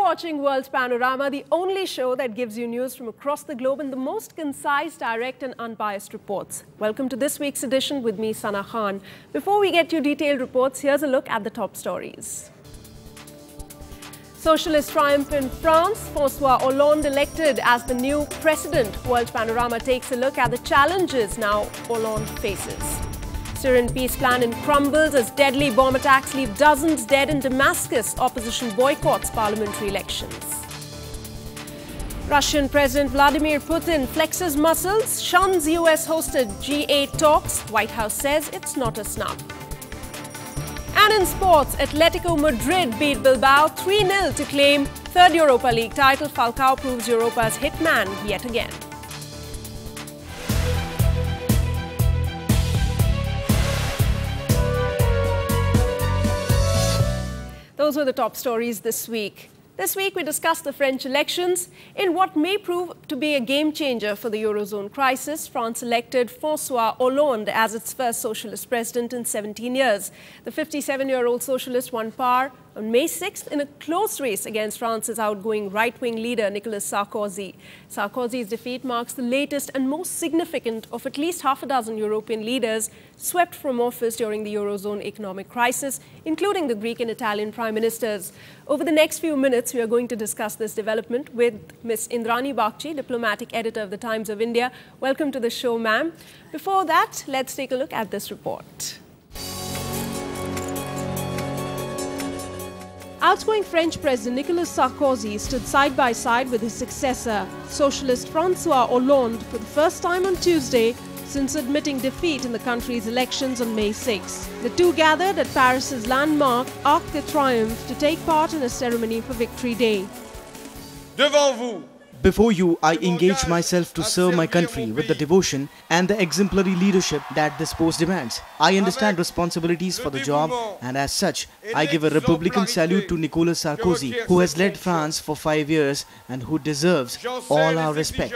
watching World Panorama, the only show that gives you news from across the globe in the most concise, direct and unbiased reports. Welcome to this week's edition with me, Sana Khan. Before we get to detailed reports, here's a look at the top stories. Socialist triumph in France, François Hollande elected as the new president. World Panorama takes a look at the challenges now Hollande faces. Syrian peace plan in crumbles as deadly bomb attacks leave dozens dead in Damascus. Opposition boycotts parliamentary elections. Russian President Vladimir Putin flexes muscles, shuns US-hosted G8 talks. White House says it's not a snub. And in sports, Atletico Madrid beat Bilbao 3-0 to claim third Europa League title. Falcao proves Europa's hitman yet again. Those were the top stories this week. This week, we discussed the French elections in what may prove to be a game changer for the Eurozone crisis. France elected François Hollande as its first socialist president in 17 years. The 57-year-old socialist won power on May 6th in a close race against France's outgoing right-wing leader, Nicolas Sarkozy. Sarkozy's defeat marks the latest and most significant of at least half a dozen European leaders swept from office during the Eurozone economic crisis, including the Greek and Italian prime ministers. Over the next few minutes, we are going to discuss this development with Ms. Indrani Bagchi, diplomatic editor of the Times of India. Welcome to the show, ma'am. Before that, let's take a look at this report. Outgoing French President Nicolas Sarkozy stood side by side with his successor, socialist François Hollande, for the first time on Tuesday since admitting defeat in the country's elections on May 6. The two gathered at Paris's landmark Arc de Triomphe to take part in a ceremony for Victory Day. Before you, I engage myself to serve my country with the devotion and the exemplary leadership that this post demands. I understand responsibilities for the job, and as such, I give a Republican salute to Nicolas Sarkozy, who has led France for 5 years and who deserves all our respect.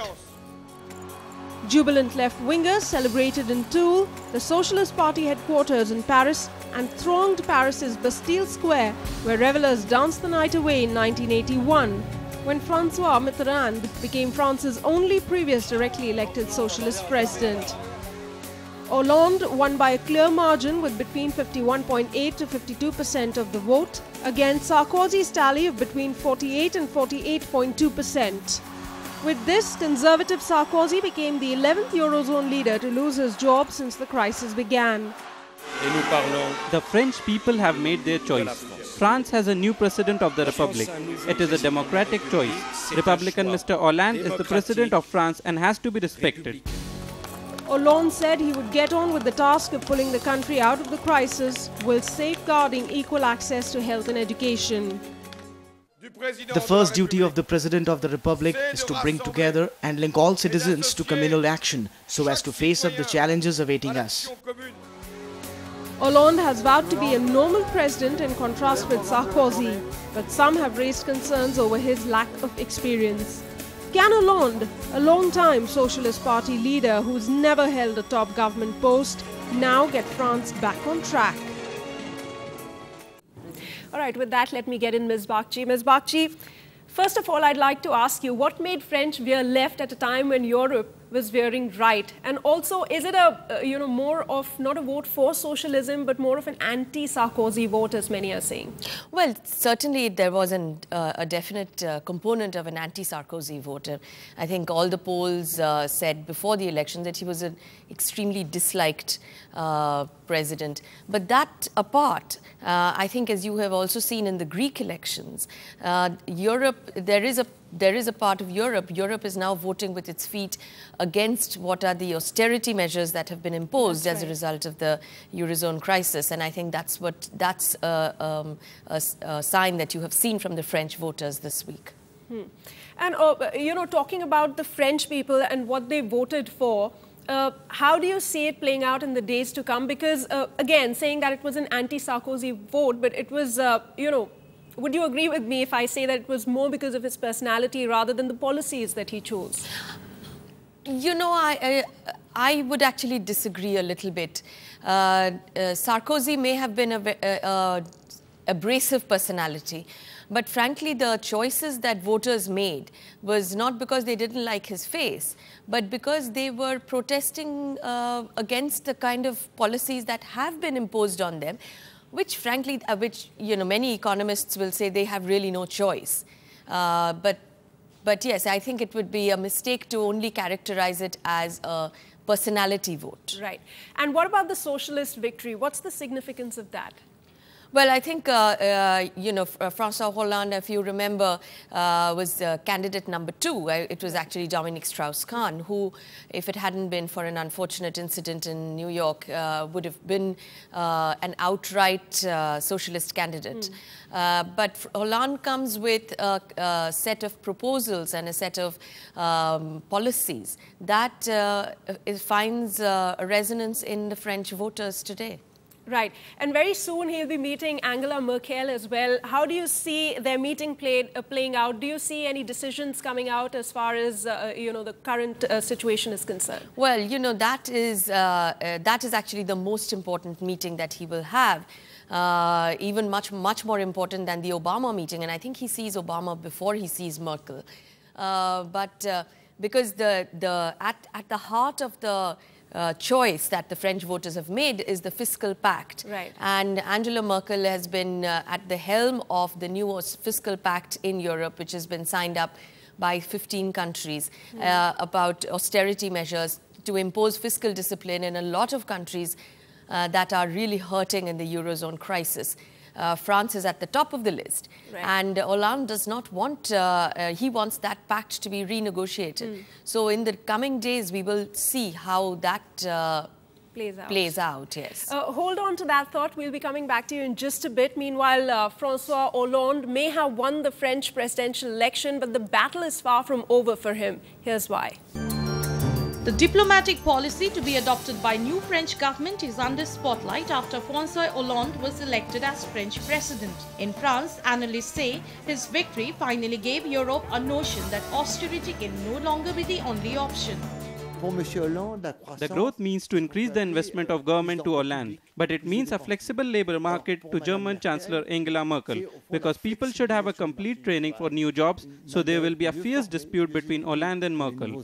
Jubilant left-wingers celebrated in Toul, the Socialist Party headquarters in Paris, and thronged Paris's Bastille Square, where revelers danced the night away in 1981. When François Mitterrand became France's only previous directly elected socialist president. Hollande won by a clear margin with between 51.8% to 52% of the vote, against Sarkozy's tally of between 48 and 48.2%. With this, conservative Sarkozy became the 11th Eurozone leader to lose his job since the crisis began. The French people have made their choice. France has a new president of the Republic. It is a democratic choice. Republican Mr. Hollande is the president of France and has to be respected. Hollande said he would get on with the task of pulling the country out of the crisis while safeguarding equal access to health and education. The first duty of the President of the Republic is to bring together and link all citizens to communal action so as to face up the challenges awaiting us. Hollande has vowed to be a normal president in contrast with Sarkozy, but some have raised concerns over his lack of experience. Can Hollande, a long-time Socialist Party leader who's never held a top government post, now get France back on track? All right, with that, let me get in Ms. Bagchi. Ms. Bagchi, first of all, I'd like to ask you, what made French veer left at a time when Europe was veering right? And also, is it a, more of not a vote for socialism, but more of an anti-Sarkozy vote, as many are saying? Well, certainly there was a definite component of an anti-Sarkozy voter. I think all the polls said before the election that he was an extremely disliked president. But that apart, I think, as you have also seen in the Greek elections, Europe, there is a part of Europe. Europe is now voting with its feet against what are the austerity measures that have been imposed as a result of the Eurozone crisis. And I think that's a sign that you have seen from the French voters this week. And, talking about the French people and what they voted for, how do you see it playing out in the days to come? Because, again, saying that it was an anti-Sarkozy vote, but it was, would you agree with me if I say that it was more because of his personality rather than the policies that he chose? I would actually disagree a little bit. Sarkozy may have been a abrasive personality, But frankly, the choices that voters made was not because they didn't like his face, but because they were protesting against the kind of policies that have been imposed on them, which frankly, many economists will say they have really no choice. But yes, I think it would be a mistake to only characterize it as a personality vote. Right. And what about the socialist victory? What's the significance of that? Well, I think, François Hollande, if you remember, was candidate number 2. It was actually Dominique Strauss-Kahn, who, if it hadn't been for an unfortunate incident in New York, would have been an outright socialist candidate. But Hollande comes with a set of proposals and a set of policies that finds a resonance in the French voters today. Right. And very soon he'll be meeting Angela Merkel as well. How do you see their meeting playing out? Do you see any decisions coming out as far as, the current situation is concerned? Well, that is actually the most important meeting that he will have. Even much more important than the Obama meeting. And I think he sees Obama before he sees Merkel. Because at the heart of the choice that the French voters have made is the fiscal pact. Right. And Angela Merkel has been at the helm of the new fiscal pact in Europe, which has been signed up by 15 countries about austerity measures to impose fiscal discipline in a lot of countries that are really hurting in the Eurozone crisis. France is at the top of the list. Right. And Hollande does not want, he wants that pact to be renegotiated. So in the coming days, we will see how that plays out, yes. Hold on to that thought. We'll be coming back to you in just a bit. Meanwhile, François Hollande may have won the French presidential election, but the battle is far from over for him. Here's why. The diplomatic policy to be adopted by new French government is under spotlight after François Hollande was elected as French president. In France, analysts say his victory finally gave Europe a notion that austerity can no longer be the only option. The growth means to increase the investment of government to Hollande, but it means a flexible labor market to German Chancellor Angela Merkel, because people should have a complete training for new jobs, so there will be a fierce dispute between Hollande and Merkel.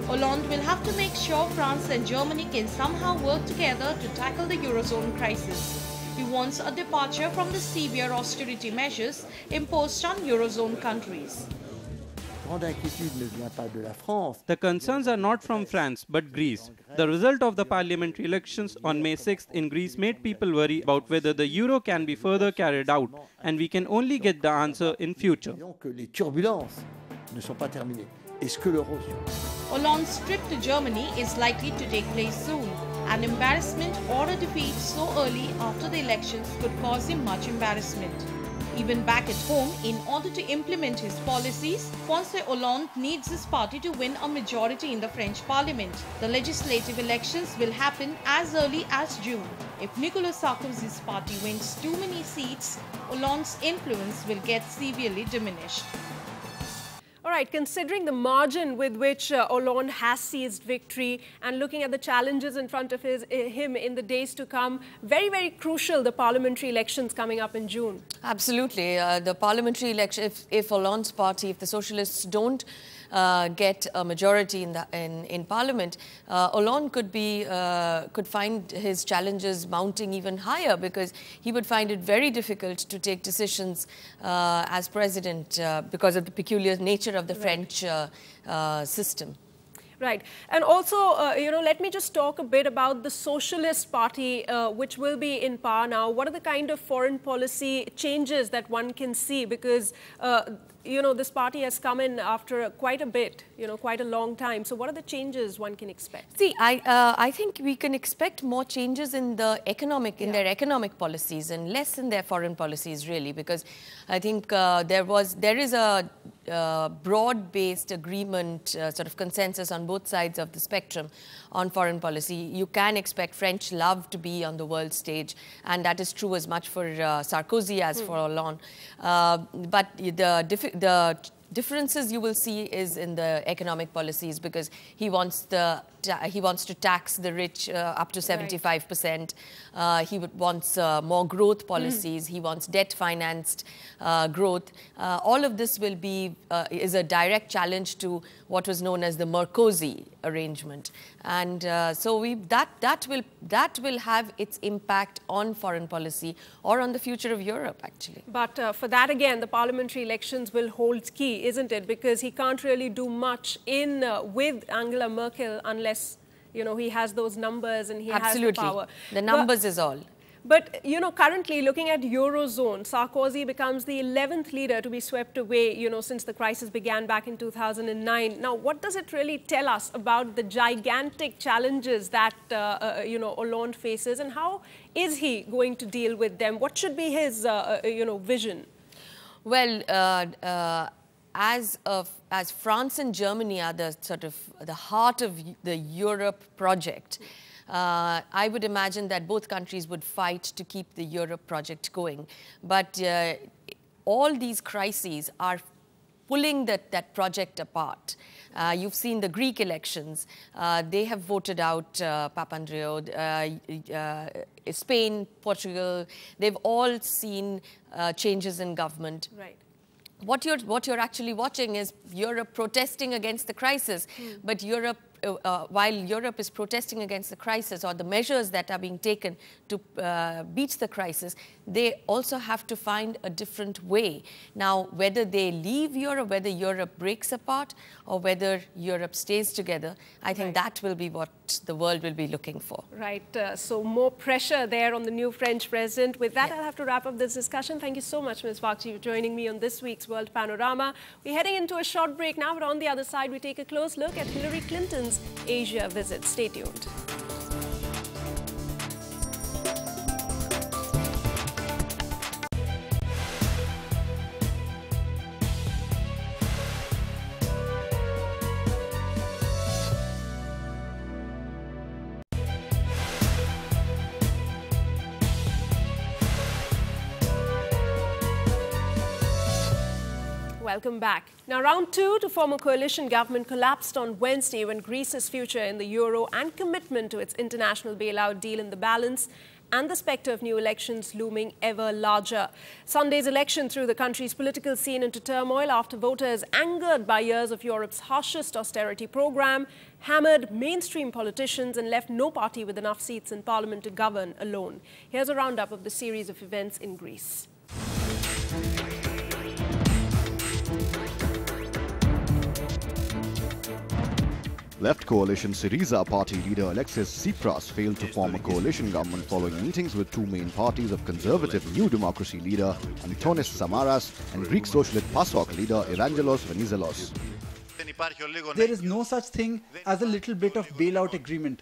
Hollande will have to make sure France and Germany can somehow work together to tackle the Eurozone crisis. He wants a departure from the severe austerity measures imposed on Eurozone countries. The concerns are not from France, but Greece. The result of the parliamentary elections on May 6th in Greece made people worry about whether the euro can be further carried out, and we can only get the answer in future. Hollande's trip to Germany is likely to take place soon. An embarrassment or a defeat so early after the elections could cause him much embarrassment. Even back at home, in order to implement his policies, François Hollande needs his party to win a majority in the French parliament. The legislative elections will happen as early as June. If Nicolas Sarkozy's party wins too many seats, Hollande's influence will get severely diminished. All right, considering the margin with which Hollande has seized victory and looking at the challenges in front of him in the days to come, very, very crucial, the parliamentary elections coming up in June. Absolutely. The parliamentary election, if Hollande's party, if the socialists don't get a majority in Parliament, Hollande could find his challenges mounting even higher, because he would find it very difficult to take decisions as president because of the peculiar nature of the French system. Right. And also, let me just talk a bit about the Socialist Party, which will be in power now. What are the kind of foreign policy changes that one can see? Because, this party has come in after quite a bit, quite a long time. So what are the changes one can expect? See, I think we can expect more changes in their economic policies and less in their foreign policies, really, because I think there is a broad-based agreement, sort of consensus on both sides of the spectrum on foreign policy. You can expect French love to be on the world stage, and that is true as much for Sarkozy as for Hollande. But the differences you will see is in the economic policies, because he wants to tax the rich up to 75%. He wants more growth policies. He wants debt-financed growth. All of this will be is a direct challenge to what was known as the Merkozy arrangement, and so that will have its impact on foreign policy or on the future of Europe, actually. But for that, again, the parliamentary elections will hold key, isn't it? Because he can't really do much with Angela Merkel unless, you know, he has those numbers and he has the power. The numbers is all. But, you know, currently looking at Eurozone, Sarkozy becomes the 11th leader to be swept away, you know, since the crisis began back in 2009. Now, what does it really tell us about the gigantic challenges that, you know, Hollande faces, and how is he going to deal with them? What should be his, you know, vision? Well, as France and Germany are the sort of the heart of the Europe project, I would imagine that both countries would fight to keep the Europe project going. But all these crises are pulling that project apart. You've seen the Greek elections. They have voted out Papandreou. Spain, Portugal, they've all seen changes in government. Right. What you're actually watching is Europe protesting against the crisis, but Europe, while Europe is protesting against the crisis or the measures that are being taken to beat the crisis, they also have to find a different way. Now, whether they leave Europe, whether Europe breaks apart, or whether Europe stays together, I think that will be what the world will be looking for. Right. So more pressure there on the new French president. With that, I'll have to wrap up this discussion. Thank you so much, Ms. Bagchi, for joining me on this week's World Panorama. We're heading into a short break now, but on the other side, we take a close look at Hillary Clinton's Asia visit. Stay tuned. Welcome back. Now, round two to form a coalition government collapsed on Wednesday when Greece's future in the euro and commitment to its international bailout deal in the balance, and the spectre of new elections looming ever larger. Sunday's election threw the country's political scene into turmoil after voters, angered by years of Europe's harshest austerity program, hammered mainstream politicians and left no party with enough seats in parliament to govern alone. Here's a roundup of the series of events in Greece. Left coalition Syriza party leader Alexis Tsipras failed to form a coalition government following meetings with two main parties of conservative New Democracy leader Antonis Samaras and Greek socialist PASOK leader Evangelos Venizelos. There is no such thing as a little bit of bailout agreement.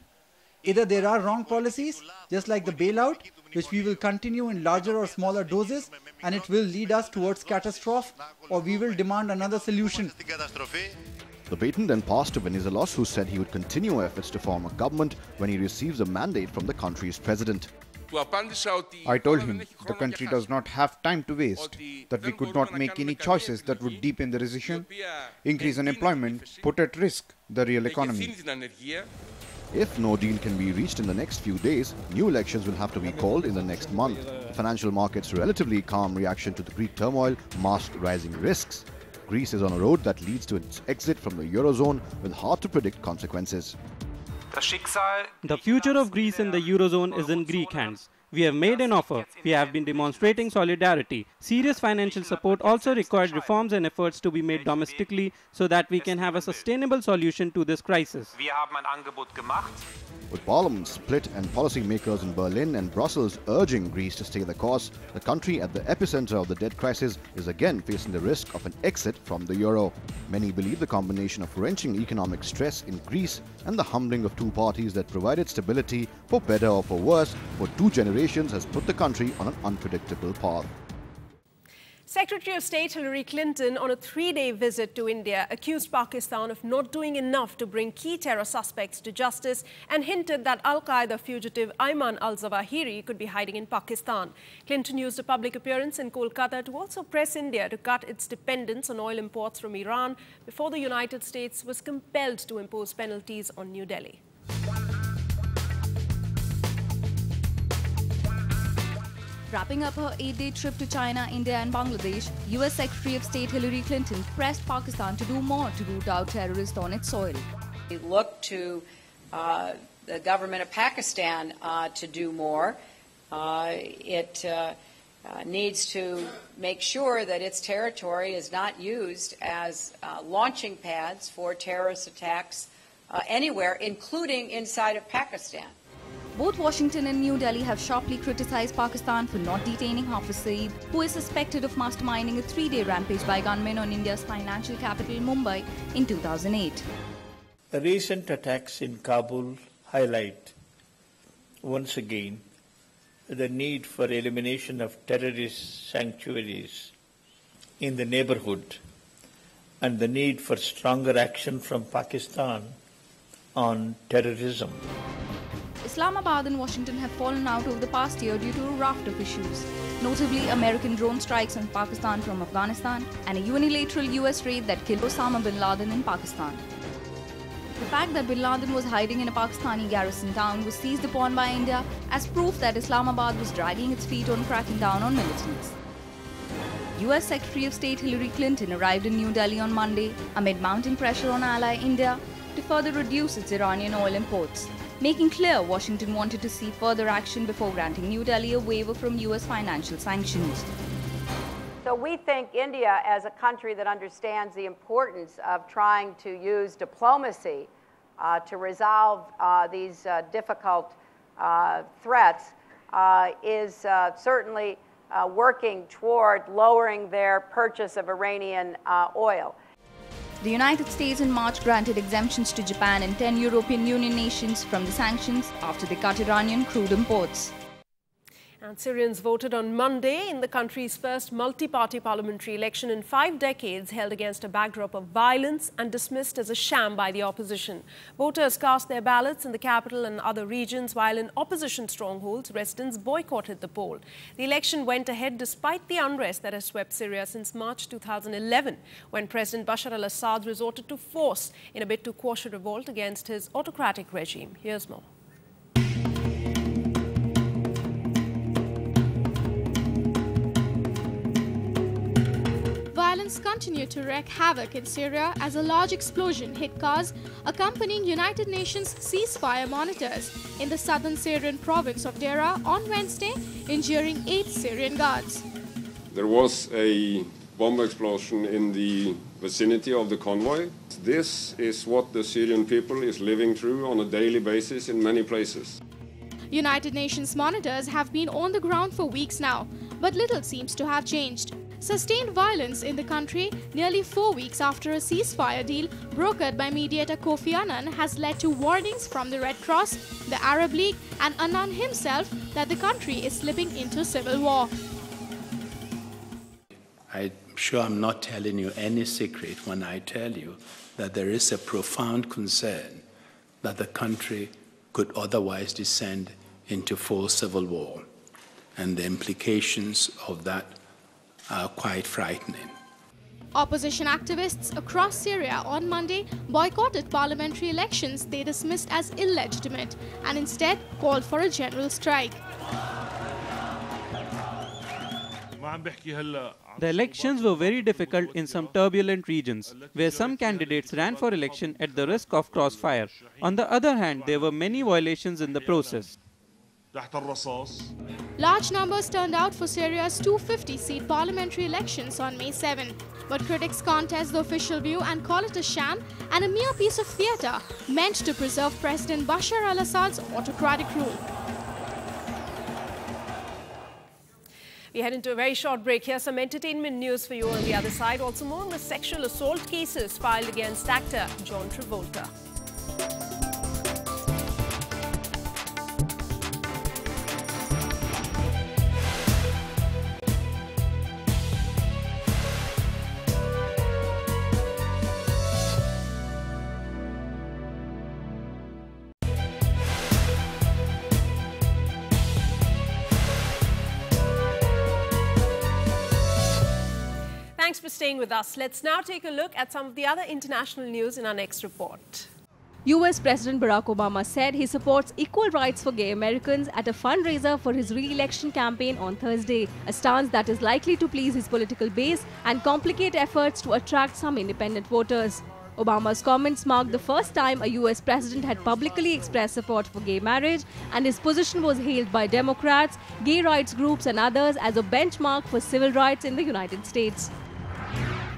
Either there are wrong policies, just like the bailout, which we will continue in larger or smaller doses, and it will lead us towards catastrophe, or we will demand another solution. The baton then passed to Venizelos, who said he would continue efforts to form a government when he receives a mandate from the country's president. I told him the country does not have time to waste, that we could not make any choices that would deepen the recession, increase unemployment, put at risk the real economy. If no deal can be reached in the next few days, new elections will have to be called in the next month. The financial market's relatively calm reaction to the Greek turmoil masked rising risks. Greece is on a road that leads to its exit from the Eurozone with hard-to-predict consequences. The future of Greece and the Eurozone is in Greek hands. We have made an offer. We have been demonstrating solidarity. Serious financial support also required reforms and efforts to be made domestically so that we can have a sustainable solution to this crisis. With Parliament split and policymakers in Berlin and Brussels urging Greece to stay the course, the country at the epicenter of the debt crisis is again facing the risk of an exit from the euro. Many believe the combination of wrenching economic stress in Greece and the humbling of two parties that provided stability, for better or for worse, for 2 generations has put the country on an unpredictable path. Secretary of State Hillary Clinton, on a 3-day visit to India, accused Pakistan of not doing enough to bring key terror suspects to justice and hinted that al-Qaeda fugitive Ayman al-Zawahiri could be hiding in Pakistan. Clinton used a public appearance in Kolkata to also press India to cut its dependence on oil imports from Iran before the United States was compelled to impose penalties on New Delhi. Wrapping up her 8-day trip to China, India and Bangladesh, US Secretary of State Hillary Clinton pressed Pakistan to do more to root out terrorists on its soil. We look to the government of Pakistan to do more. It needs to make sure that its territory is not used as launching pads for terrorist attacks anywhere, including inside of Pakistan. Both Washington and New Delhi have sharply criticized Pakistan for not detaining Hafiz Saeed, who is suspected of masterminding a 3-day rampage by gunmen on India's financial capital, Mumbai, in 2008. The recent attacks in Kabul highlight, once again, the need for elimination of terrorist sanctuaries in the neighborhood and the need for stronger action from Pakistan on terrorism. Islamabad and Washington have fallen out over the past year due to a raft of issues, notably American drone strikes on Pakistan from Afghanistan and a unilateral US raid that killed Osama bin Laden in Pakistan. The fact that bin Laden was hiding in a Pakistani garrison town was seized upon by India as proof that Islamabad was dragging its feet on cracking down on militants. US Secretary of State Hillary Clinton arrived in New Delhi on Monday amid mounting pressure on ally India to further reduce its Iranian oil imports, making clear Washington wanted to see further action before granting New Delhi a waiver from US financial sanctions. So we think India, as a country that understands the importance of trying to use diplomacy to resolve these difficult threats, is certainly working toward lowering their purchase of Iranian oil. The United States in March granted exemptions to Japan and 10 European Union nations from the sanctions after they cut Iranian crude imports. And Syrians voted on Monday in the country's first multi-party parliamentary election in 5 decades, held against a backdrop of violence and dismissed as a sham by the opposition. Voters cast their ballots in the capital and other regions, while in opposition strongholds, residents boycotted the poll. The election went ahead despite the unrest that has swept Syria since March 2011, when President Bashar al-Assad resorted to force in a bid to quash a revolt against his autocratic regime. Here's more. Violence continued to wreak havoc in Syria as a large explosion hit cars accompanying United Nations ceasefire monitors in the southern Syrian province of Deraa on Wednesday, injuring 8 Syrian guards. There was a bomb explosion in the vicinity of the convoy. This is what the Syrian people is living through on a daily basis in many places. United Nations monitors have been on the ground for weeks now, but little seems to have changed. Sustained violence in the country nearly 4 weeks after a ceasefire deal brokered by mediator Kofi Annan has led to warnings from the Red Cross, the Arab League and Annan himself that the country is slipping into civil war. I'm sure I'm not telling you any secret when I tell you that there is a profound concern that the country could otherwise descend into full civil war, and the implications of that are quite frightening. Opposition activists across Syria on Monday boycotted parliamentary elections they dismissed as illegitimate and instead called for a general strike. The elections were very difficult in some turbulent regions, where some candidates ran for election at the risk of crossfire. On the other hand, there were many violations in the process. Large numbers turned out for Syria's 250-seat parliamentary elections on May 7, but critics contest the official view and call it a sham and a mere piece of theatre meant to preserve President Bashar al-Assad's autocratic rule. We head into a very short break. Here's some entertainment news for you on the other side. Also more on the sexual assault cases filed against actor John Travolta. Thanks for staying with us. Let's now take a look at some of the other international news in our next report. US President Barack Obama said he supports equal rights for gay Americans at a fundraiser for his re-election campaign on Thursday, a stance that is likely to please his political base and complicate efforts to attract some independent voters. Obama's comments marked the first time a US president had publicly expressed support for gay marriage, and his position was hailed by Democrats, gay rights groups and others as a benchmark for civil rights in the United States.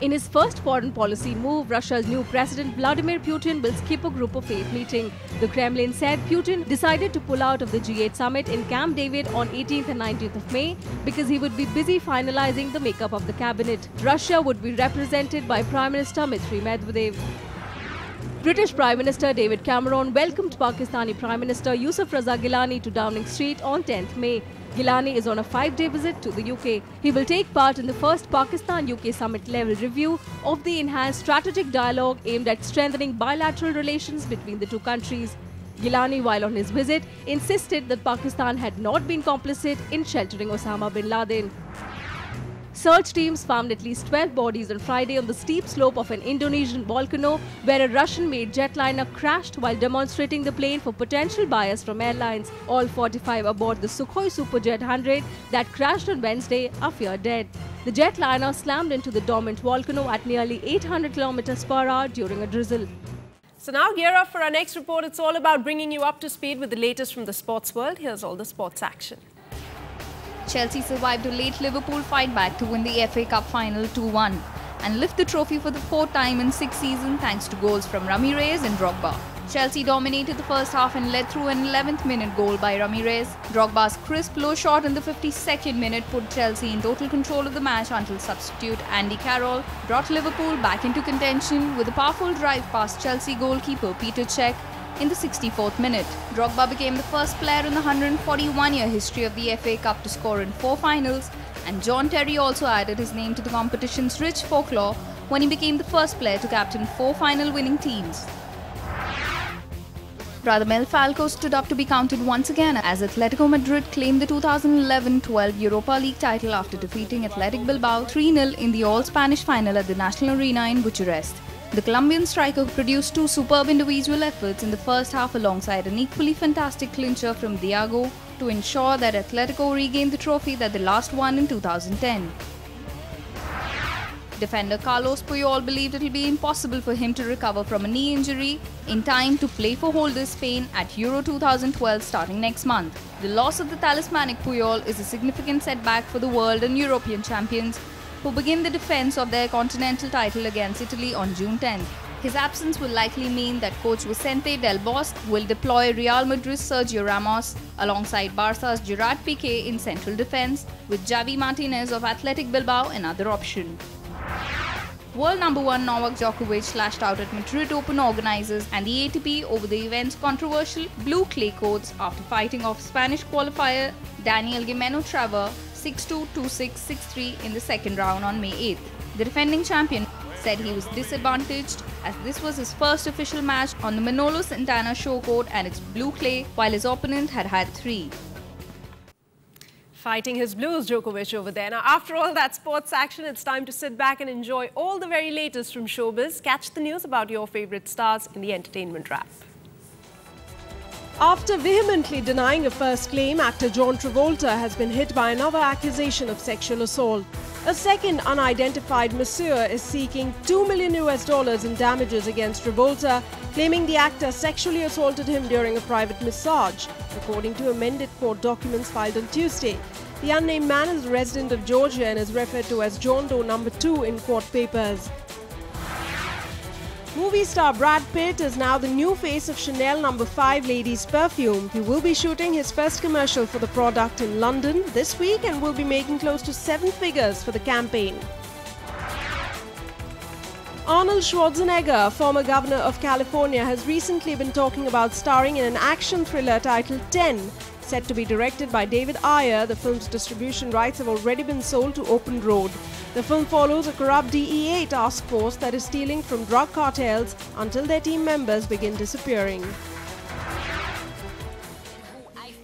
In his first foreign policy move, Russia's new president Vladimir Putin will skip a Group of 8 meeting. The Kremlin said Putin decided to pull out of the G8 summit in Camp David on 18th and 19th of May because he would be busy finalizing the makeup of the cabinet. Russia would be represented by Prime Minister Dmitry Medvedev. British Prime Minister David Cameron welcomed Pakistani Prime Minister Yusuf Raza Gilani to Downing Street on 10th May. Gilani is on a 5-day visit to the UK. He will take part in the first Pakistan-UK summit-level review of the enhanced strategic dialogue aimed at strengthening bilateral relations between the two countries. Gilani, while on his visit, insisted that Pakistan had not been complicit in sheltering Osama bin Laden. Search teams found at least 12 bodies on Friday on the steep slope of an Indonesian volcano where a Russian-made jetliner crashed while demonstrating the plane for potential buyers from airlines. All 45 aboard the Sukhoi Superjet 100 that crashed on Wednesday are feared dead. The jetliner slammed into the dormant volcano at nearly 800 km per hour during a drizzle. So now gear up for our next report. It's all about bringing you up to speed with the latest from the sports world. Here's all the sports action. Chelsea survived a late Liverpool fight back to win the FA Cup final 2-1 and lift the trophy for the 4th time in 6 seasons thanks to goals from Ramirez and Drogba. Chelsea dominated the first half and led through an 11th minute goal by Ramirez. Drogba's crisp low shot in the 52nd minute put Chelsea in total control of the match until substitute Andy Carroll brought Liverpool back into contention with a powerful drive past Chelsea goalkeeper Peter Cech in the 64th minute. Drogba became the first player in the 141-year history of the FA Cup to score in 4 finals, and John Terry also added his name to the competition's rich folklore when he became the first player to captain 4 final-winning teams. Radamel Falcao stood up to be counted once again as Atletico Madrid claimed the 2011-12 Europa League title after defeating Athletic Bilbao 3-0 in the all-Spanish final at the National Arena in Bucharest. The Colombian striker produced 2 superb individual efforts in the first half alongside an equally fantastic clincher from Diago to ensure that Atletico regained the trophy that they last won in 2010. Defender Carlos Puyol believed it will be impossible for him to recover from a knee injury in time to play for holders Spain at Euro 2012 starting next month. The loss of the talismanic Puyol is a significant setback for the world and European champions, who begin the defence of their continental title against Italy on June 10th. His absence will likely mean that coach Vicente Del Bosque will deploy Real Madrid's Sergio Ramos alongside Barca's Gerard Piqué in central defence, with Javi Martinez of Athletic Bilbao another option. World number 1 Novak Djokovic lashed out at Madrid Open organisers and the ATP over the event's controversial blue clay courts after fighting off Spanish qualifier Daniel Gimeno Trava 6-2, 2-6, 6-3 in the second round on May 8th. The defending champion said he was disadvantaged as this was his first official match on the Manolo Santana show court and its blue clay, while his opponent had had 3. Fighting his blues, Djokovic over there. Now, after all that sports action, it's time to sit back and enjoy all the very latest from showbiz. Catch the news about your favourite stars in the entertainment wrap. After vehemently denying a first claim, actor John Travolta has been hit by another accusation of sexual assault. A second unidentified masseur is seeking $2 million in damages against Travolta, claiming the actor sexually assaulted him during a private massage, according to amended court documents filed on Tuesday. The unnamed man is a resident of Georgia and is referred to as John Doe No. 2 in court papers. Movie star Brad Pitt is now the new face of Chanel No. 5 ladies perfume. He will be shooting his first commercial for the product in London this week and will be making close to 7 figures for the campaign. Arnold Schwarzenegger, former governor of California, has recently been talking about starring in an action thriller titled 10. Set to be directed by David Ayer, the film's distribution rights have already been sold to Open Road. The film follows a corrupt DEA task force that is stealing from drug cartels until their team members begin disappearing.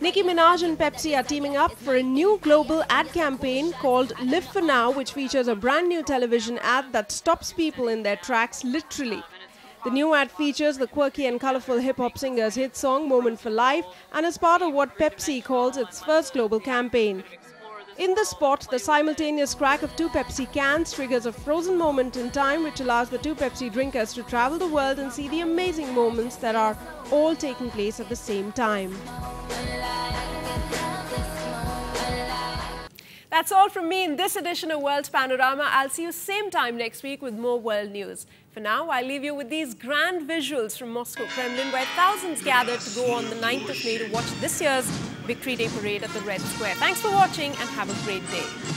Nicki Minaj and Pepsi are teaming up for a new global ad campaign called Live for Now, which features a brand new television ad that stops people in their tracks literally. The new ad features the quirky and colorful hip-hop singer's hit song Moment for Life and is part of what Pepsi calls its first global campaign. In the spot, the simultaneous crack of two Pepsi cans triggers a frozen moment in time which allows the two Pepsi drinkers to travel the world and see the amazing moments that are all taking place at the same time. That's all from me in this edition of World's Panorama. I'll see you same time next week with more world news. For now, I'll leave you with these grand visuals from Moscow Kremlin, where thousands gathered to go on the 9th of May to watch this year's Victory Day parade at the Red Square. Thanks for watching and have a great day.